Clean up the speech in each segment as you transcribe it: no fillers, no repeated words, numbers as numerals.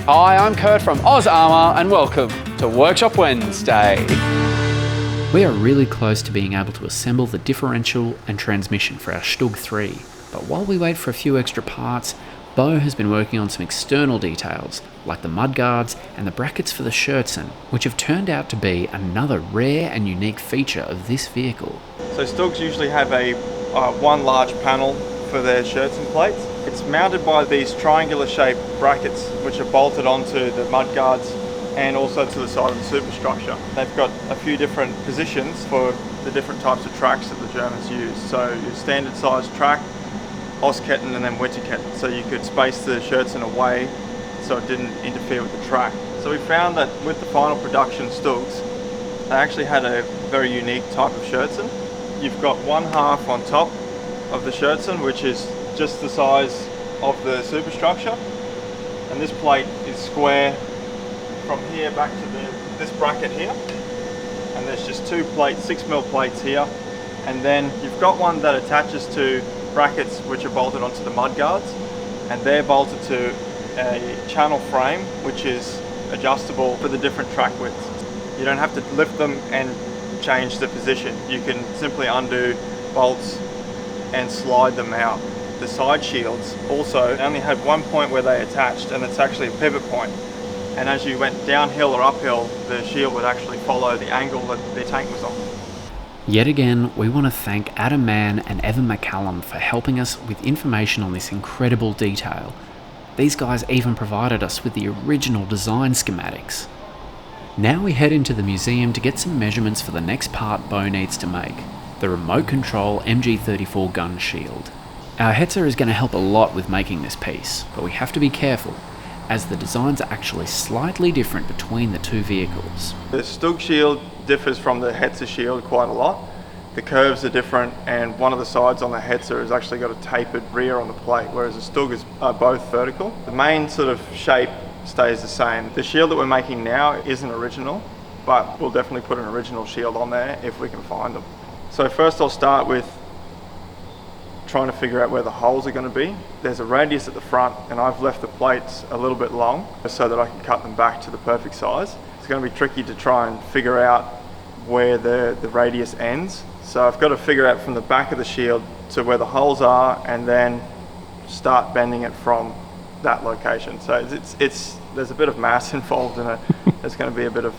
Hi, I'm Kurt from Oz Armour and welcome to Workshop Wednesday. We are really close to being able to assemble the differential and transmission for our StuG III, but while we wait for a few extra parts, Beau has been working on some external details, like the mudguards and the brackets for the shirtsen, which have turned out to be another rare and unique feature of this vehicle. So StuGs usually have a one large panel for their shirtsen plates. It's mounted by these triangular shaped brackets which are bolted onto the mudguards and also to the side of the superstructure. They've got a few different positions for the different types of tracks that the Germans use. So your standard size track, Ostketten and then Winterketten. So you could space the shirtsen away so it didn't interfere with the track. So we found that with the final production StuGs, they actually had a very unique type of shirtsen. You've got one half on top of the shirtsen, which is just the size of the superstructure, and this plate is square from here back to this bracket here, and there's just two plates, 6mm plates here, and then you've got one that attaches to brackets which are bolted onto the mudguards, and they're bolted to a channel frame which is adjustable for the different track widths. You don't have to lift them and change the position. You can simply undo bolts and slide them out. The side shields also only had one point where they attached, and it's actually a pivot point. And as you went downhill or uphill, the shield would actually follow the angle that the tank was on. Yet again, we want to thank Adam Mann and Evan McCallum for helping us with information on this incredible detail. These guys even provided us with the original design schematics. Now we head into the museum to get some measurements for the next part Beau needs to make, the remote control MG34 gun shield. Our Hetzer is going to help a lot with making this piece, but we have to be careful, as the designs are actually slightly different between the two vehicles. The StuG shield differs from the Hetzer shield quite a lot. The curves are different, and one of the sides on the Hetzer has actually got a tapered rear on the plate, whereas the StuG is both vertical. The main sort of shape stays the same. The shield that we're making now isn't original, but we'll definitely put an original shield on there if we can find them. So first I'll start with trying to figure out where the holes are going to be. There's a radius at the front, and I've left the plates a little bit long so that I can cut them back to the perfect size. It's going to be tricky to try and figure out where the radius ends. So I've got to figure out from the back of the shield to where the holes are, and then start bending it from that location. So there's a bit of mass involved in it. There's going to be a bit of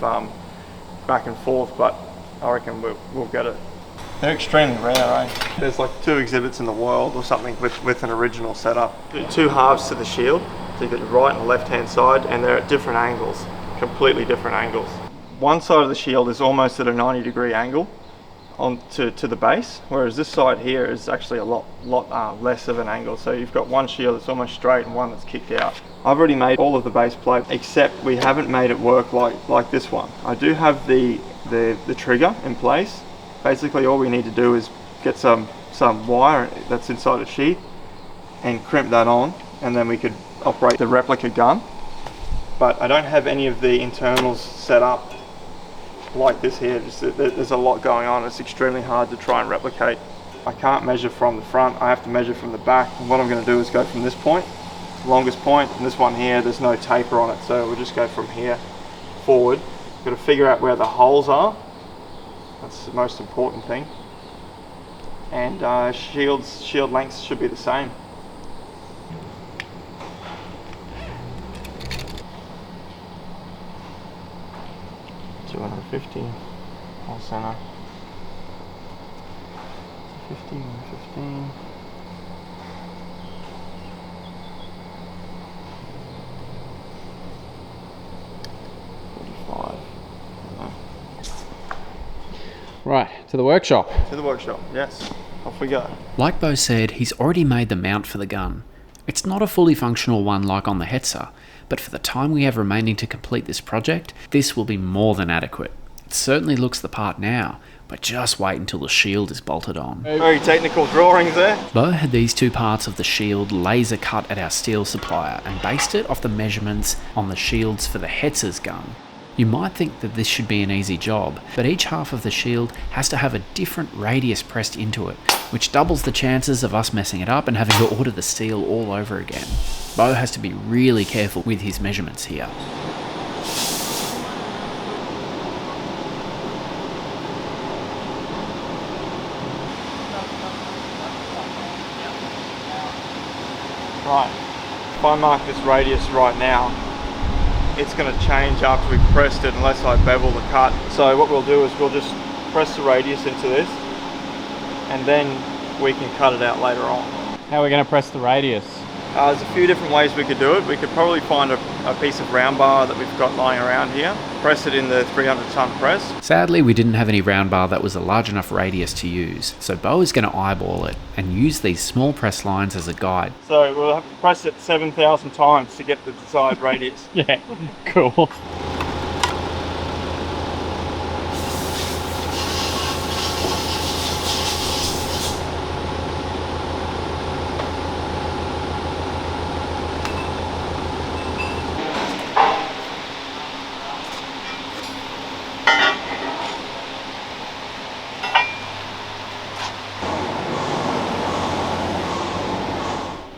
back and forth, but I reckon we'll get it. They're extremely rare, eh? There's like 2 exhibits in the world or something with an original setup. 2 halves to the shield, so you've got your right and left hand side, and they're at different angles, completely different angles. One side of the shield is almost at a 90-degree angle to the base, whereas this side here is actually a lot less of an angle. So you've got one shield that's almost straight and one that's kicked out. I've already made all of the base plate, except we haven't made it work like this one. I do have the trigger in place. Basically all we need to do is get some wire that's inside a sheath and crimp that on, and then we could operate the replica gun. But I don't have any of the internals set up like this here. There's a lot going on. It's extremely hard to try and replicate. I can't measure from the front, I have to measure from the back, and what I'm going to do is go from this point, the longest point, and this one here, there's no taper on it, so we'll just go from here forward. Got to figure out where the holes are. That's the most important thing. And shield lengths should be the same. $250 all center. 15, 15. Right, to the workshop. To the workshop, yes. Off we go. Like Beau said, he's already made the mount for the gun. It's not a fully functional one like on the Hetzer, but for the time we have remaining to complete this project, this will be more than adequate. It certainly looks the part now, but just wait until the shield is bolted on. Very technical drawings there. Beau had these 2 parts of the shield laser cut at our steel supplier and based it off the measurements on the shields for the Hetzer's gun. You might think that this should be an easy job, but each half of the shield has to have a different radius pressed into it, which doubles the chances of us messing it up and having to order the steel all over again. Beau has to be really careful with his measurements here. Right, if I mark this radius right now, it's going to change after we've pressed it unless I bevel the cut. So what we'll do is we'll just press the radius into this and then we can cut it out later on. How are we going to press the radius? There's a few different ways we could do it. We could probably find a piece of round bar that we've got lying around here, press it in the 300-ton press. Sadly, we didn't have any round bar that was a large enough radius to use, so Beau is going to eyeball it and use these small press lines as a guide. So we'll have to press it 7,000 times to get the desired radius. Yeah, cool.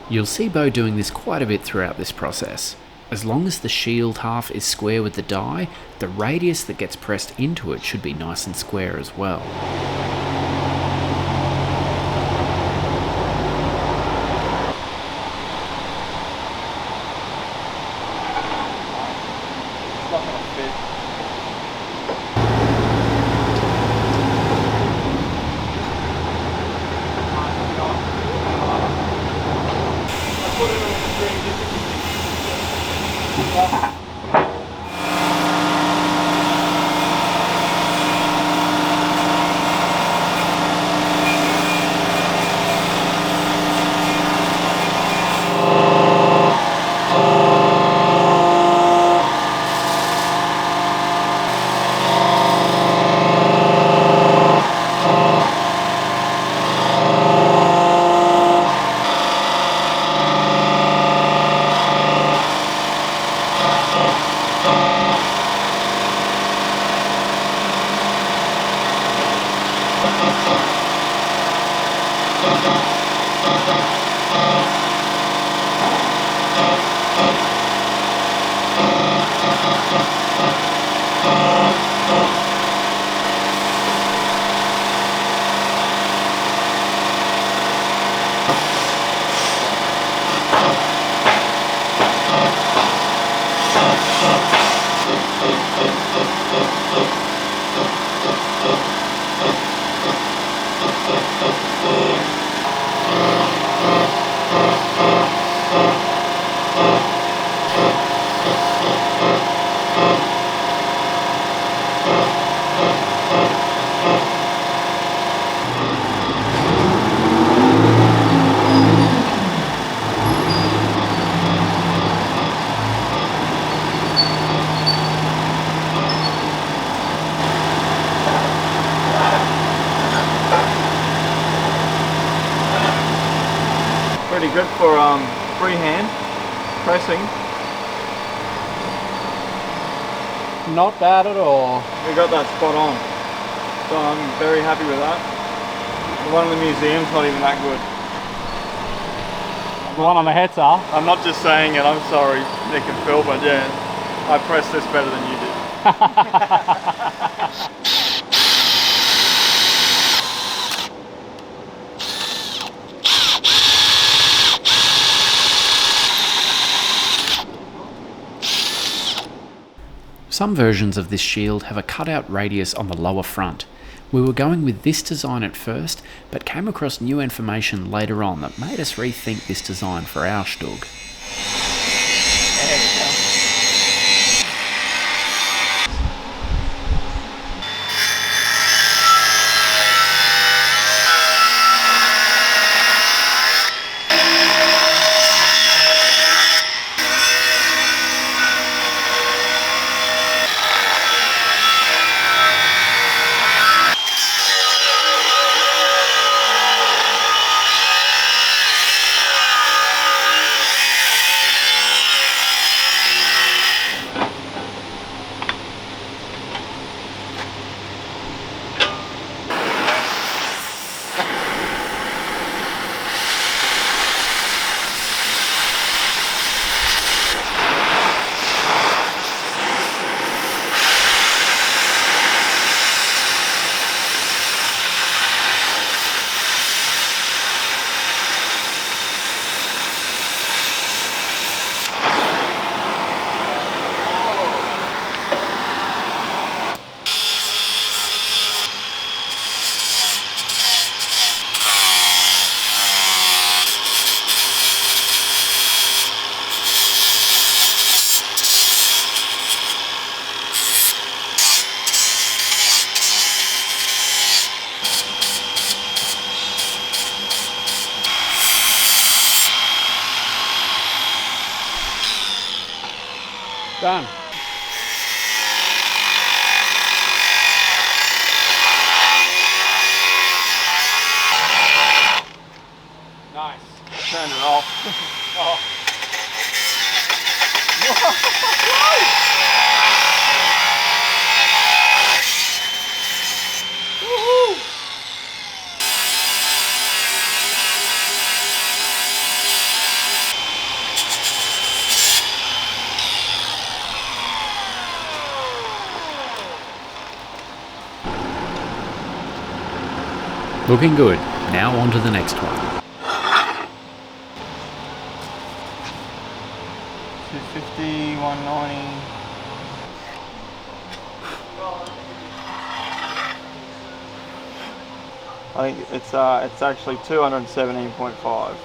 You'll see Beau doing this quite a bit throughout this process. As long as the shield half is square with the die, the radius that gets pressed into it should be nice and square as well. It's not going to fit. Pretty good for freehand pressing. Not bad at all. We got that spot on, so I'm very happy with that. The one in the museum's not even that good. The one on the heads are. I'm not just saying it, I'm sorry, Nick and Phil, but yeah, I pressed this better than you did. Some versions of this shield have a cutout radius on the lower front. We were going with this design at first, but came across new information later on that made us rethink this design for our StuG. Done. Nice. Turn it off. Oh. Looking good. Now on to the next one. 250, 190. I think it's actually 217.5.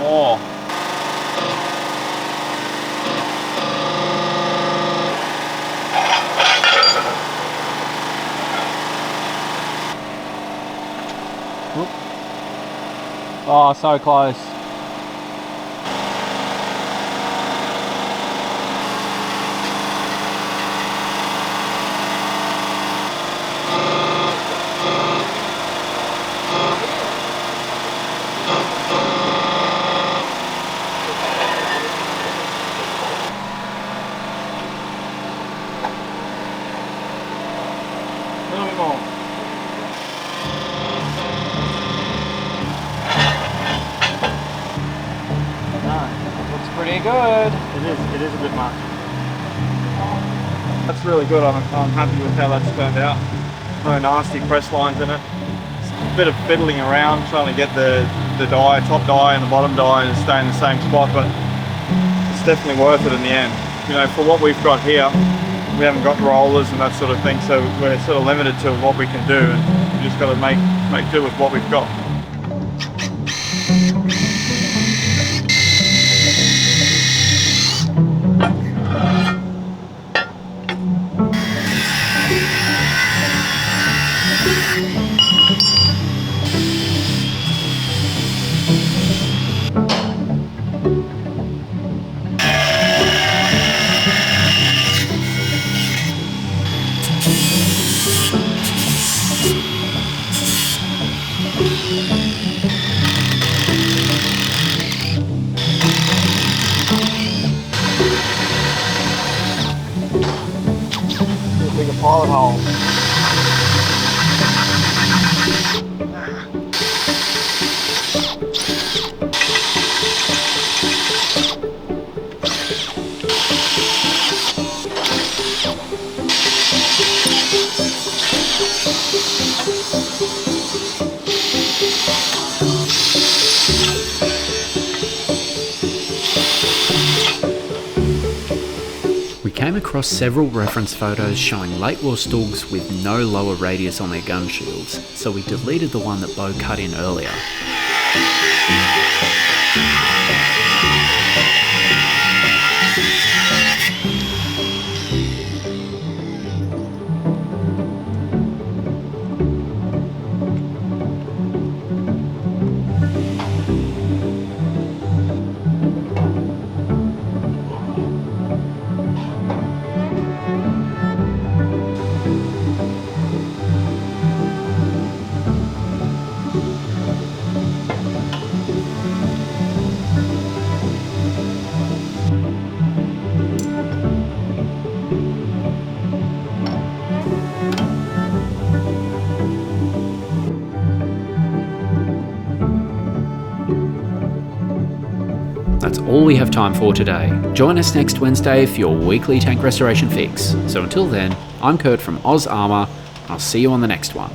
More. Whoop. Oh, so close. A little bit more. Looks pretty good. It is a bit much. That's really good. I'm happy with how that's turned out. No nasty press lines in it. It's a bit of fiddling around trying to get the die, top die and the bottom die to stay in the same spot, but it's definitely worth it in the end. You know, for what we've got here, we haven't got rollers and that sort of thing, so we're sort of limited to what we can do, and we just got to make do with what we've got. bullet hole. We came across several reference photos showing late war StuGs with no lower radius on their gun shields, so we deleted the one that Beau cut in earlier. That's all we have time for today. Join us next Wednesday for your weekly tank restoration fix. So until then, I'm Kurt from Armour, and I'll see you on the next one.